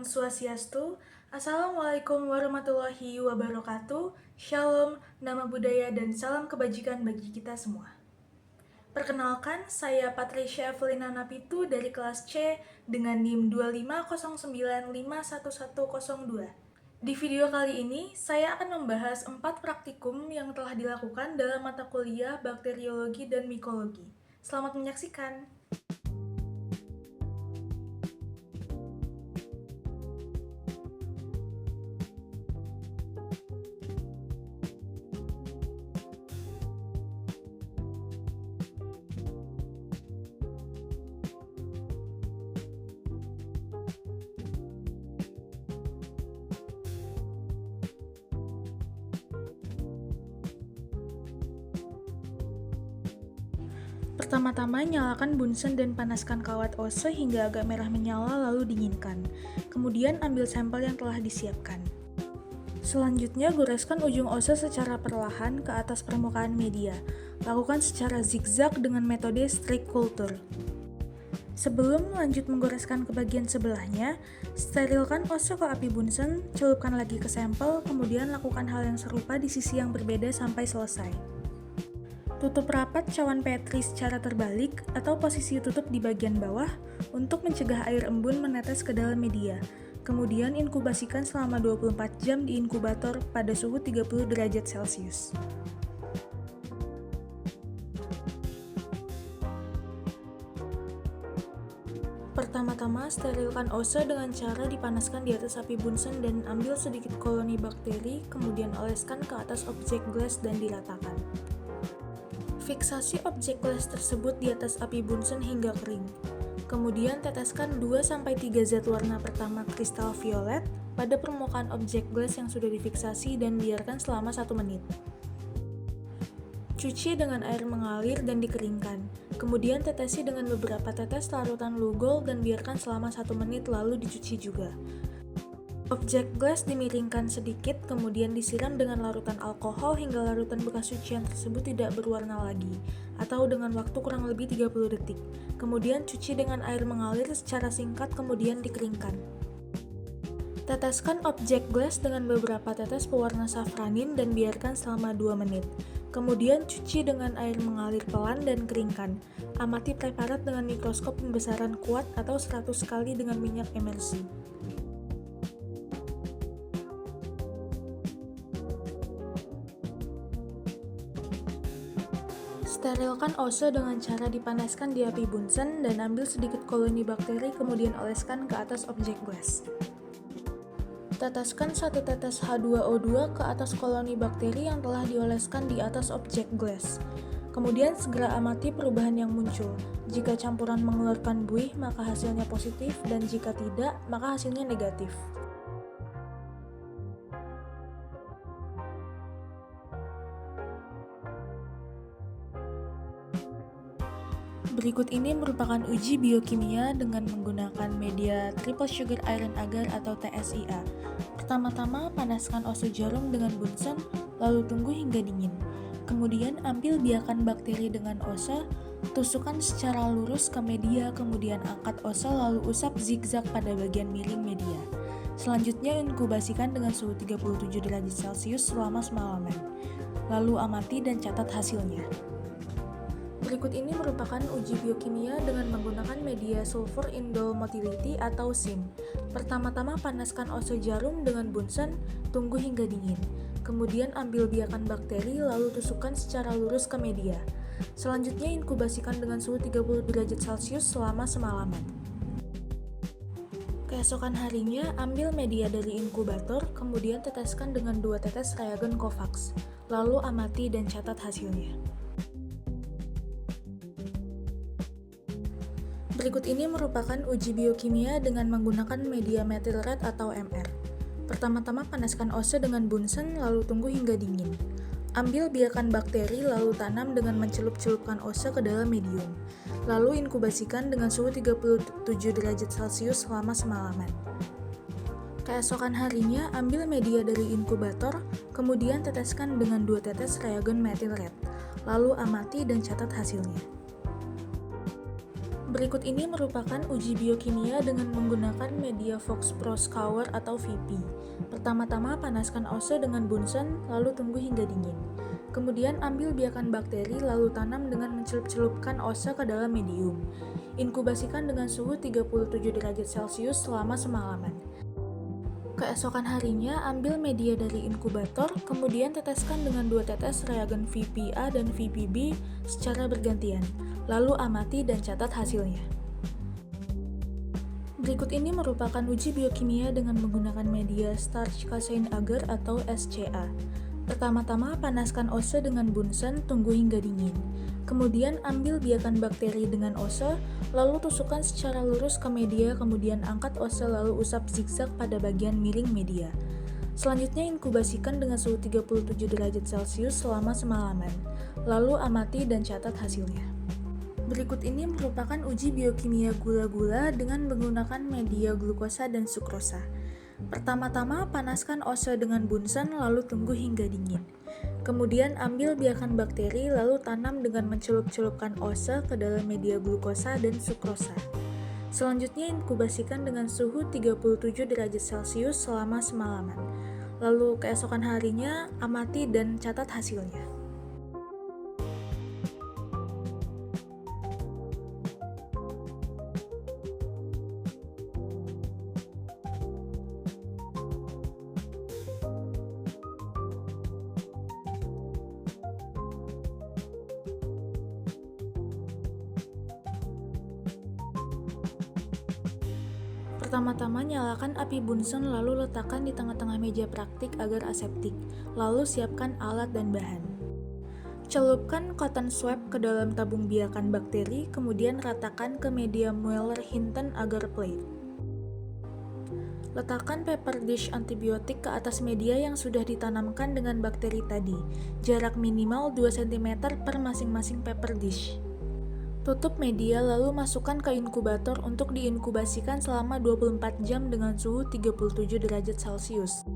Swastiastu. Assalamualaikum warahmatullahi wabarakatuh. Shalom, nama budaya dan salam kebajikan bagi kita semua. Perkenalkan, saya Patricia Evelina Napitu dari kelas C dengan NIM 250951102. Di video kali ini, saya akan membahas 4 praktikum yang telah dilakukan dalam mata kuliah bakteriologi dan mikologi. Selamat menyaksikan! Pertama-tama, nyalakan bunsen dan panaskan kawat ose hingga agak merah menyala lalu dinginkan. Kemudian ambil sampel yang telah disiapkan. Selanjutnya, goreskan ujung ose secara perlahan ke atas permukaan media. Lakukan secara zigzag dengan metode streak culture. Sebelum lanjut menggoreskan ke bagian sebelahnya, sterilkan ose ke api bunsen, celupkan lagi ke sampel, kemudian lakukan hal yang serupa di sisi yang berbeda sampai selesai. Tutup rapat cawan Petri secara terbalik atau posisi tutup di bagian bawah untuk mencegah air embun menetes ke dalam media. Kemudian inkubasikan selama 24 jam di inkubator pada suhu 30 derajat Celcius. Pertama-tama, sterilkan ose dengan cara dipanaskan di atas api bunsen dan ambil sedikit koloni bakteri, kemudian oleskan ke atas objek gelas dan diratakan. Fiksasi objek gelas tersebut di atas api bunsen hingga kering. Kemudian teteskan 2-3 zat warna pertama kristal violet pada permukaan objek gelas yang sudah difiksasi dan biarkan selama 1 menit. Cuci dengan air mengalir dan dikeringkan. Kemudian tetesi dengan beberapa tetes larutan Lugol dan biarkan selama 1 menit lalu dicuci juga. Objek gelas dimiringkan sedikit, kemudian disiram dengan larutan alkohol hingga larutan bekas cucian tersebut tidak berwarna lagi, atau dengan waktu kurang lebih 30 detik. Kemudian cuci dengan air mengalir secara singkat, kemudian dikeringkan. Teteskan objek gelas dengan beberapa tetes pewarna safranin dan biarkan selama 2 menit. Kemudian cuci dengan air mengalir pelan dan keringkan. Amati preparat dengan mikroskop pembesaran kuat atau 100 kali dengan minyak emersi. Sterilkan ose dengan cara dipanaskan di api bunsen dan ambil sedikit koloni bakteri kemudian oleskan ke atas objek gelas. Teteskan 1 tetes H2O2 ke atas koloni bakteri yang telah dioleskan di atas objek gelas. Kemudian segera amati perubahan yang muncul. Jika campuran mengeluarkan buih, maka hasilnya positif, dan jika tidak, maka hasilnya negatif. Berikut ini merupakan uji biokimia dengan menggunakan media triple sugar iron agar atau TSIA. Pertama-tama, panaskan ose jarum dengan bunsen, lalu tunggu hingga dingin. Kemudian ambil biakan bakteri dengan ose, tusukkan secara lurus ke media, kemudian angkat ose lalu usap zigzag pada bagian miring media. Selanjutnya inkubasikan dengan suhu 37 derajat Celcius selama semalaman. Lalu amati dan catat hasilnya. Berikut ini merupakan uji biokimia dengan menggunakan media sulfur indole motility atau SIM. Pertama-tama panaskan ose jarum dengan bunsen, tunggu hingga dingin. Kemudian ambil biakan bakteri lalu tusukkan secara lurus ke media. Selanjutnya inkubasikan dengan suhu 30 derajat Celcius selama semalaman. Keesokan harinya, ambil media dari inkubator, kemudian teteskan dengan 2 tetes reagen Covax. Lalu amati dan catat hasilnya. Berikut ini merupakan uji biokimia dengan menggunakan media methyl red atau MR. Pertama-tama panaskan ose dengan bunsen lalu tunggu hingga dingin. Ambil biakan bakteri lalu tanam dengan mencelup-celupkan ose ke dalam medium. Lalu inkubasikan dengan suhu 37 derajat Celcius selama semalaman. Keesokan harinya, ambil media dari inkubator, kemudian teteskan dengan 2 tetes reagen methyl red. Lalu amati dan catat hasilnya. Berikut ini merupakan uji biokimia dengan menggunakan media Fox Pro Scour atau VP. Pertama-tama panaskan ose dengan Bunsen, lalu tunggu hingga dingin. Kemudian ambil biakan bakteri lalu tanam dengan mencelup-celupkan ose ke dalam medium. Inkubasikan dengan suhu 37 derajat Celcius selama semalaman. Keesokan harinya, ambil media dari inkubator, kemudian teteskan dengan 2 tetes reagen VPA dan VPB secara bergantian, lalu amati dan catat hasilnya. Berikut ini merupakan uji biokimia dengan menggunakan media starch casein agar atau SCA. Pertama-tama panaskan ose dengan Bunsen, tunggu hingga dingin. Kemudian ambil biakan bakteri dengan ose, lalu tusukkan secara lurus ke media, kemudian angkat ose lalu usap zigzag pada bagian miring media. Selanjutnya inkubasikan dengan suhu 37 derajat Celcius selama semalaman, lalu amati dan catat hasilnya. Berikut ini merupakan uji biokimia gula-gula dengan menggunakan media glukosa dan sukrosa. Pertama-tama panaskan ose dengan Bunsen lalu tunggu hingga dingin. Kemudian ambil biakan bakteri lalu tanam dengan mencelup-celupkan ose ke dalam media glukosa dan sukrosa. Selanjutnya inkubasikan dengan suhu 37 derajat Celcius selama semalaman. Lalu keesokan harinya amati dan catat hasilnya. Pertama-tama nyalakan api Bunsen lalu letakkan di tengah-tengah meja praktik agar aseptik, lalu siapkan alat dan bahan. Celupkan cotton swab ke dalam tabung biakan bakteri, kemudian ratakan ke media Mueller-Hinton agar plate. Letakkan paper dish antibiotik ke atas media yang sudah ditanamkan dengan bakteri tadi, jarak minimal 2 cm per masing-masing paper dish. Tutup media lalu masukkan ke inkubator untuk diinkubasikan selama 24 jam dengan suhu 37 derajat Celcius.